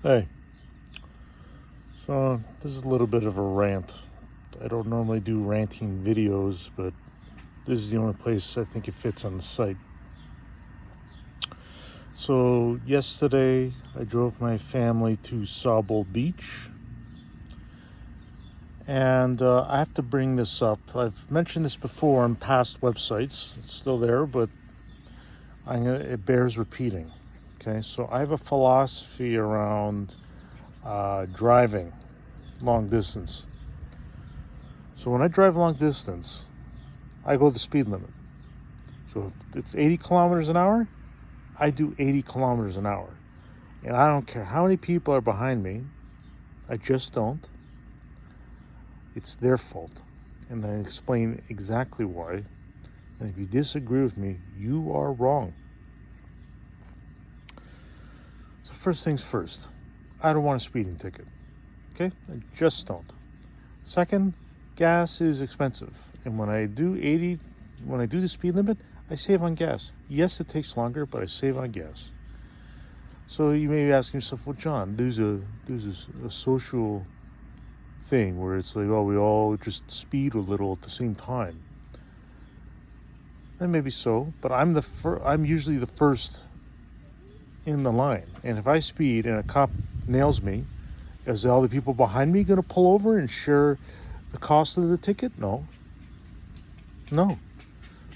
Hey, so this is a little bit of a rant. I don't normally do ranting videos, but this is the only place I think it fits on the site. So yesterday I drove my family to Sawbull Beach, and I have to bring this up. I've mentioned this before on past websites. It's still there, but it bears repeating. Okay, so I have a philosophy around driving long distance. So when I drive long distance, I go the speed limit. So if it's 80 kilometers an hour, I do 80 kilometers an hour. And I don't care how many people are behind me. I just don't. It's their fault. And I explain exactly why. And if you disagree with me, you are wrong. So first things first, I don't want a speeding ticket. Okay? I just don't. Second, gas is expensive. And when I do the speed limit, I save on gas. Yes, it takes longer, but I save on gas. So you may be asking yourself, well, John, there's a social thing where it's like, oh, we all just speed a little at the same time. And maybe so, but I'm usually the first in the line. And if I speed and a cop nails me, is all the people behind me going to pull over and share the cost of the ticket? No.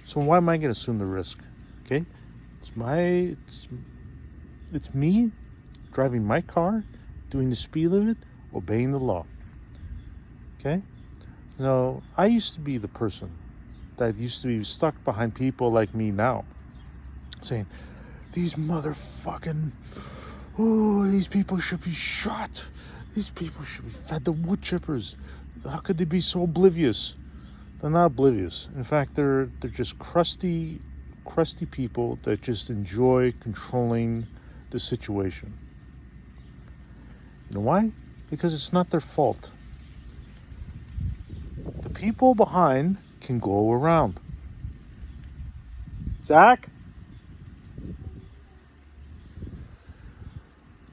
So why am I going to assume the risk? Okay, it's me driving my car, doing the speed limit, obeying the law. Okay, so I used to be the person that used to be stuck behind people like me now, saying, "These motherfucking, these people should be shot. These people should be fed to wood chippers. How could they be so oblivious?" They're not oblivious. In fact, they're just crusty people that just enjoy controlling the situation. You know why? Because it's not their fault. The people behind can go around. Zach?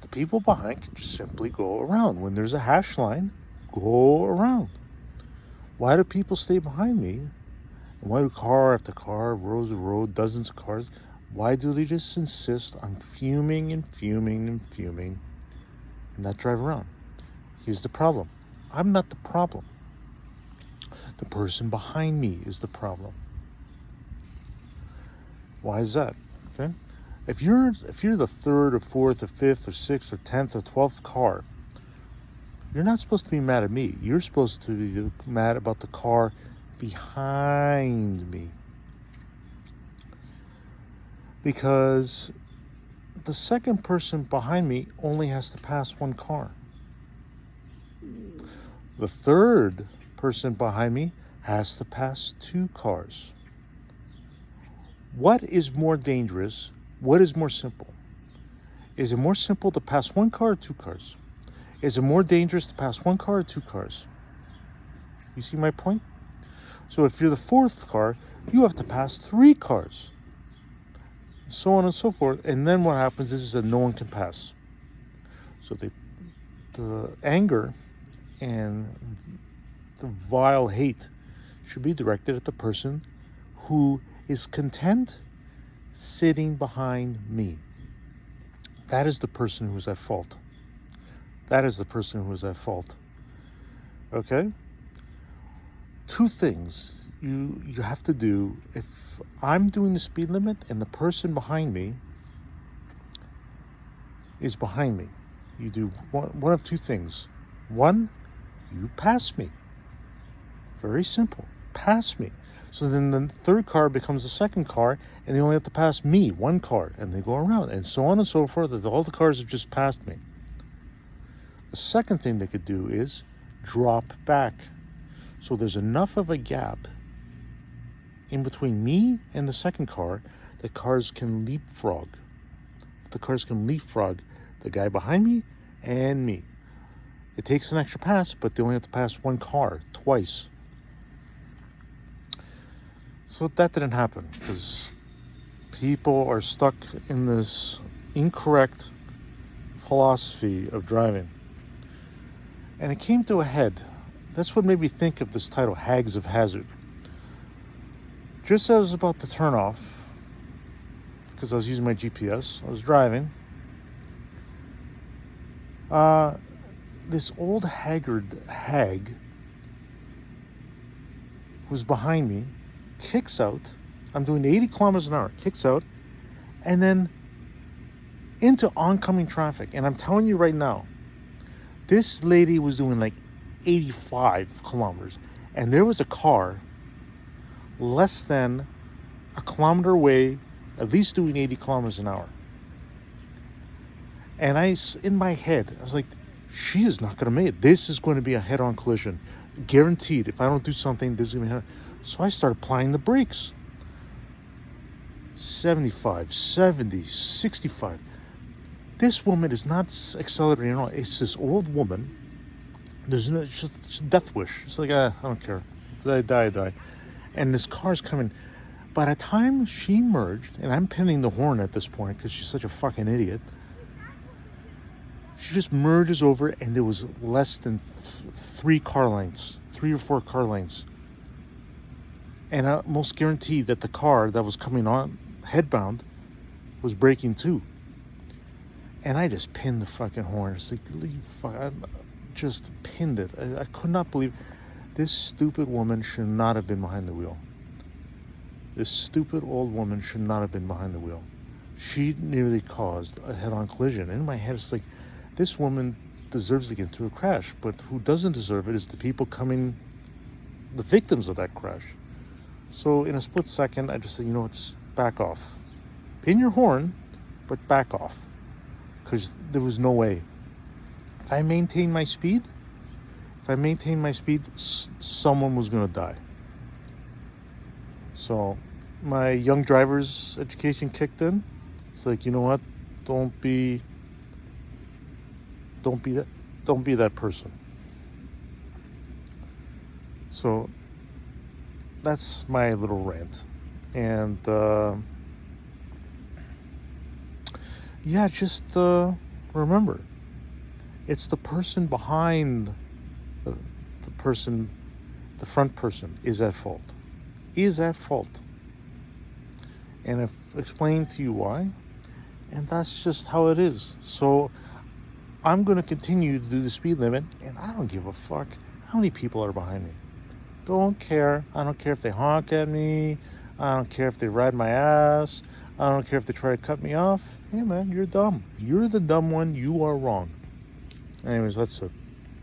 The people behind can just simply go around. When there's a hash line, go around. Why do people stay behind me? And why do car after car, rows of road, dozens of cars, why do they just insist on fuming and not drive around? Here's the problem. I'm not the problem. The person behind me is the problem. Why is that? Okay? If you're the third or fourth or fifth or sixth or 10th or 12th car, you're not supposed to be mad at me. You're supposed to be mad about the car behind me. Because the second person behind me only has to pass one car. The third person behind me has to pass two cars. What is more dangerous? What is more simple? Is it more simple to pass one car or two cars? Is it more dangerous to pass one car or two cars? You see my point? So if you're the fourth car, you have to pass three cars. So on and so forth. And then what happens is that no one can pass. So the anger and the vile hate should be directed at the person who is content sitting behind me. That is the person who is at fault. That is the person who is at fault. Okay? Two things you have to do. If I'm doing the speed limit and the person behind me is behind me, you do one of two things. One, you pass me. Very simple. Pass me. So then the third car becomes the second car, and they only have to pass me, one car, and they go around, and so on and so forth. All the cars have just passed me. The second thing they could do is drop back. So there's enough of a gap in between me and the second car that cars can leapfrog. The cars can leapfrog the guy behind me and me. It takes an extra pass, but they only have to pass one car twice. So that didn't happen because people are stuck in this incorrect philosophy of driving. And it came to a head. That's what made me think of this title, Hags of Hazard. Just as I was about to turn off, because I was using my GPS, I was driving. This old haggard hag who's behind me kicks out. I'm doing 80 kilometers an hour, kicks out, and then into oncoming traffic. And I'm telling you right now, this lady was doing like 85 kilometers, and there was a car less than a kilometer away, at least doing 80 kilometers an hour. And in my head, I was like, she is not going to make it. This is going to be a head-on collision. Guaranteed. If I don't do something, this is going to be So I started applying the brakes. 75, 70, 65. This woman is not accelerating at all. It's this old woman. It's just death wish. It's like, I don't care. If I die. And this car's coming. By the time she merged, and I'm pinning the horn at this point because she's such a fucking idiot, she just merges over, and there was less than 3 or 4 car lengths. And I almost guaranteed that the car that was coming on, headbound, was braking too. And I just pinned the fucking horn. It's like, I just pinned it. I could not believe this stupid woman should not have been behind the wheel. This stupid old woman should not have been behind the wheel. She nearly caused a head-on collision. In my head, it's like, this woman deserves to get into a crash, but who doesn't deserve it is the people coming, the victims of that crash. So in a split second, I just said, just back off. Pin your horn, but back off. Because there was no way. If I maintained my speed, someone was going to die. So my young driver's education kicked in. It's like, you know what? Don't be that person. So that's my little rant. And just remember, it's the person behind the front person is at fault. And I've explained to you why, and that's just how it is. So I'm going to continue to do the speed limit, and I don't give a fuck how many people are behind me. Don't care. I don't care if they honk at me. I don't care if they ride my ass. I don't care if they try to cut me off. Hey man, you're dumb. You're the dumb one. You are wrong. Anyways, that's it.